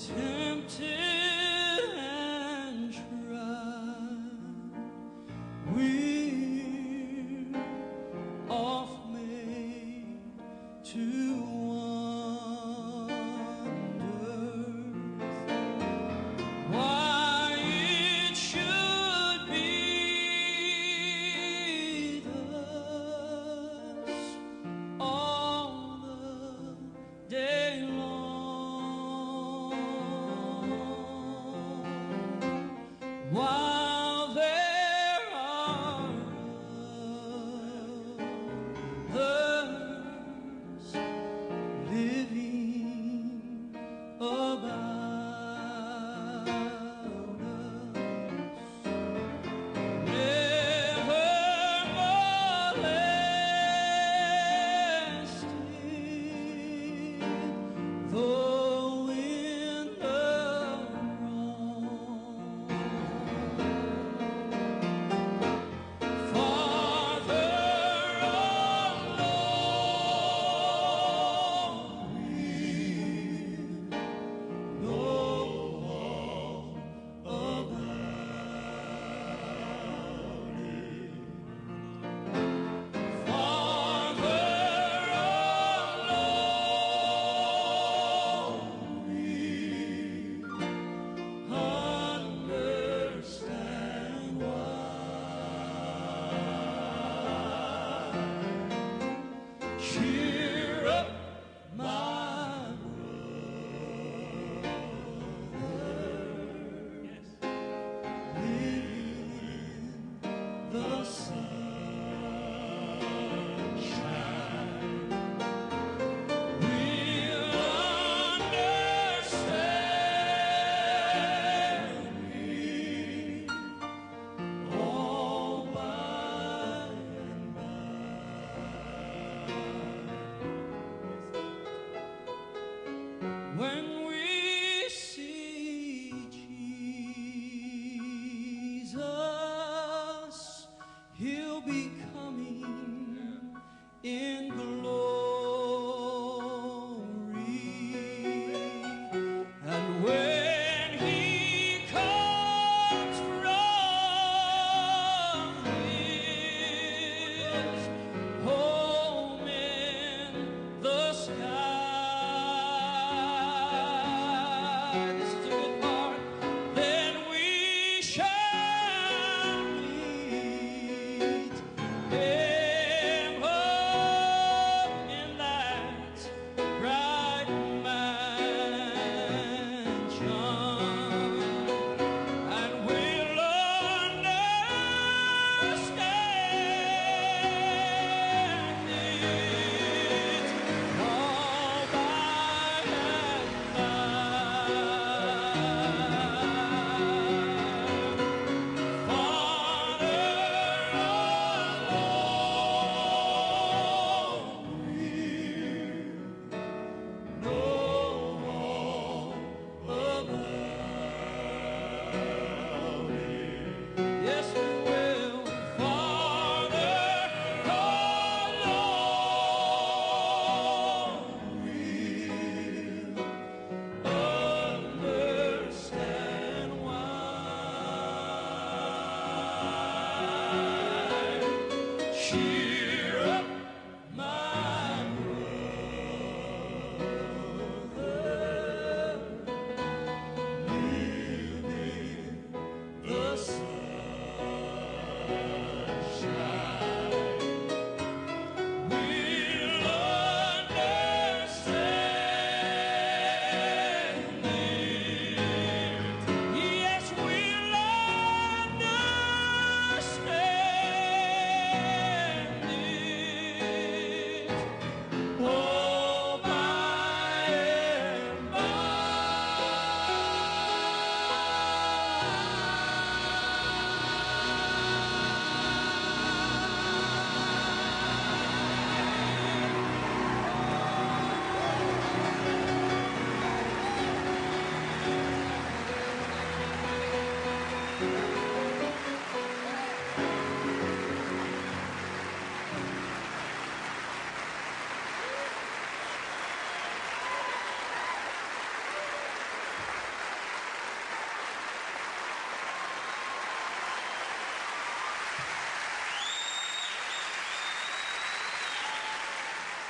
tempted and tried, we're oft made to wonder why it should be thus all the day long.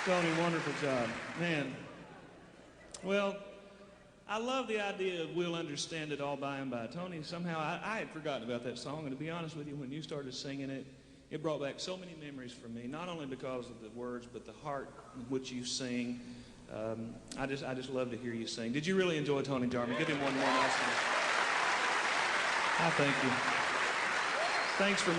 Tony, wonderful job. Man, well, I love the idea of we'll understand it all by and by. Tony, somehow I had forgotten about that song, and to be honest with you, when you started singing it, it brought back so many memories for me, not only because of the words, but the heart in which you sing. I just love to hear you sing. Did you really enjoy Tony Jarman? Give him one more nice one. I thank you. Thanks for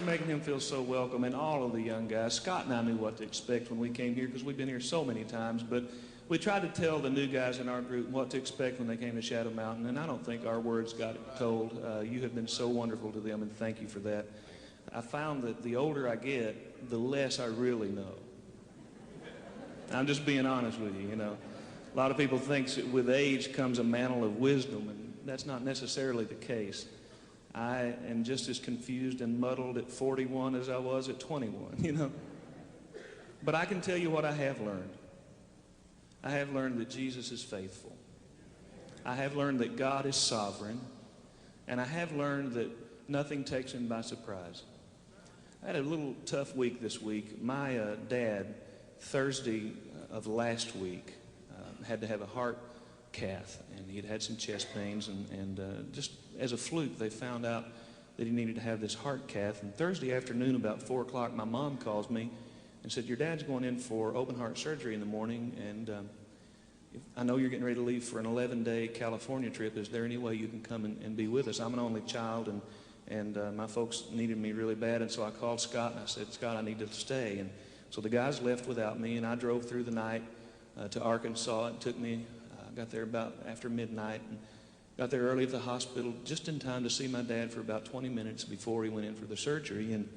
making him feel so welcome, and all of the young guys. Scott and I knew what to expect when we came here because we've been here so many times, but we tried to tell the new guys in our group what to expect when they came to Shadow Mountain, and I don't think our words got it told. You have been so wonderful to them, and thank you for that. I found that the older I get, the less I really know. I'm just being honest with you, you know. A lot of people think that with age comes a mantle of wisdom, and that's not necessarily the case. I am just as confused and muddled at 41 as I was at 21, you know. But I can tell you what I have learned. I have learned that Jesus is faithful. I have learned that God is sovereign. And I have learned that nothing takes him by surprise. I had a little tough week this week. My dad, Thursday of last week, had to have a heart cath, and he had had some chest pains, and just as a fluke, they found out that he needed to have this heart cath. And Thursday afternoon, about 4 o'clock, my mom calls me and said, "Your dad's going in for open heart surgery in the morning, and I know you're getting ready to leave for an 11-day California trip. Is there any way you can come and be with us?" I'm an only child, and my folks needed me really bad, and so I called Scott, and I said, "Scott, I need to stay." And so the guys left without me, and I drove through the night to Arkansas. It took me, got there about after midnight, and got there early at the hospital, just in time to see my dad for about 20 minutes before he went in for the surgery. And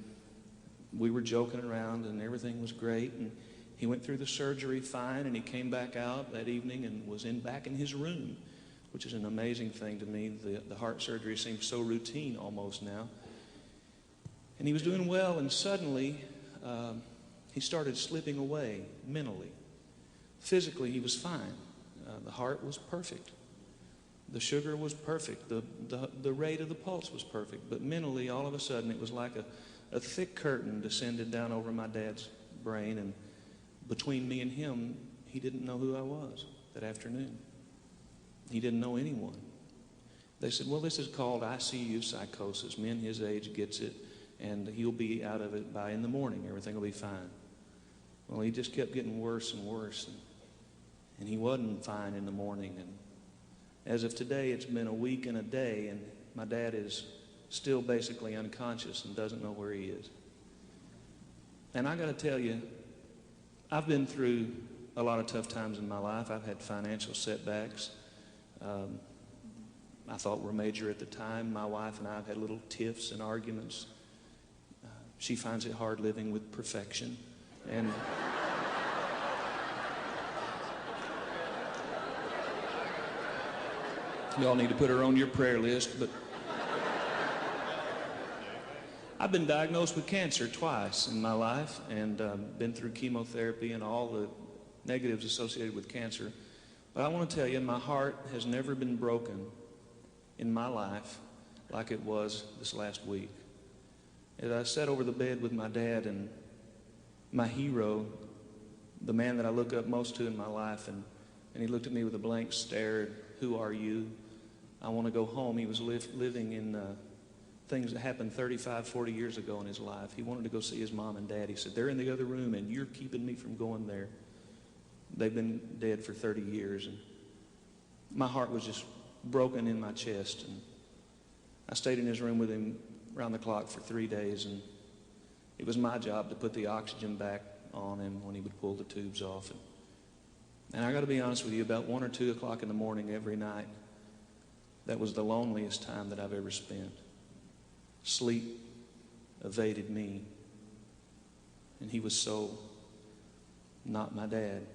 we were joking around, and everything was great. And he went through the surgery fine, and he came back out that evening and was back in his room, which is an amazing thing to me. The heart surgery seems so routine almost now. And he was doing well, and suddenly he started slipping away mentally. Physically, he was fine. The heart was perfect. The sugar was perfect. The rate of the pulse was perfect. But mentally, all of a sudden, it was like a thick curtain descended down over my dad's brain, and between me and him, he didn't know who I was that afternoon. He didn't know anyone. They said, "Well, this is called ICU psychosis. Men his age gets it, and he'll be out of it by in the morning. Everything will be fine." Well, he just kept getting worse and worse, and he wasn't fine in the morning. And as of today, it's been a week and a day, and my dad is still basically unconscious and doesn't know where he is. And I got to tell you, I've been through a lot of tough times in my life. I've had financial setbacks. I thought were major at the time. My wife and I have had little tiffs and arguments. She finds it hard living with perfection. And y'all need to put her on your prayer list. But I've been diagnosed with cancer twice in my life, and been through chemotherapy and all the negatives associated with cancer. But I want to tell you, my heart has never been broken in my life like it was this last week. As I sat over the bed with my dad, and my hero, the man that I look up most to in my life, and he looked at me with a blank stare. "Who are you? I want to go home." He was living in things that happened 35, 40 years ago in his life. He wanted to go see his mom and dad. He said, "They're in the other room, and you're keeping me from going there. They've been dead for 30 years. And my heart was just broken in my chest. And I stayed in his room with him around the clock for 3 days, and it was my job to put the oxygen back on him when he would pull the tubes off. And I got to be honest with you, about 1 or 2 o'clock in the morning every night, that was the loneliest time that I've ever spent. Sleep evaded me, and he was so not my dad.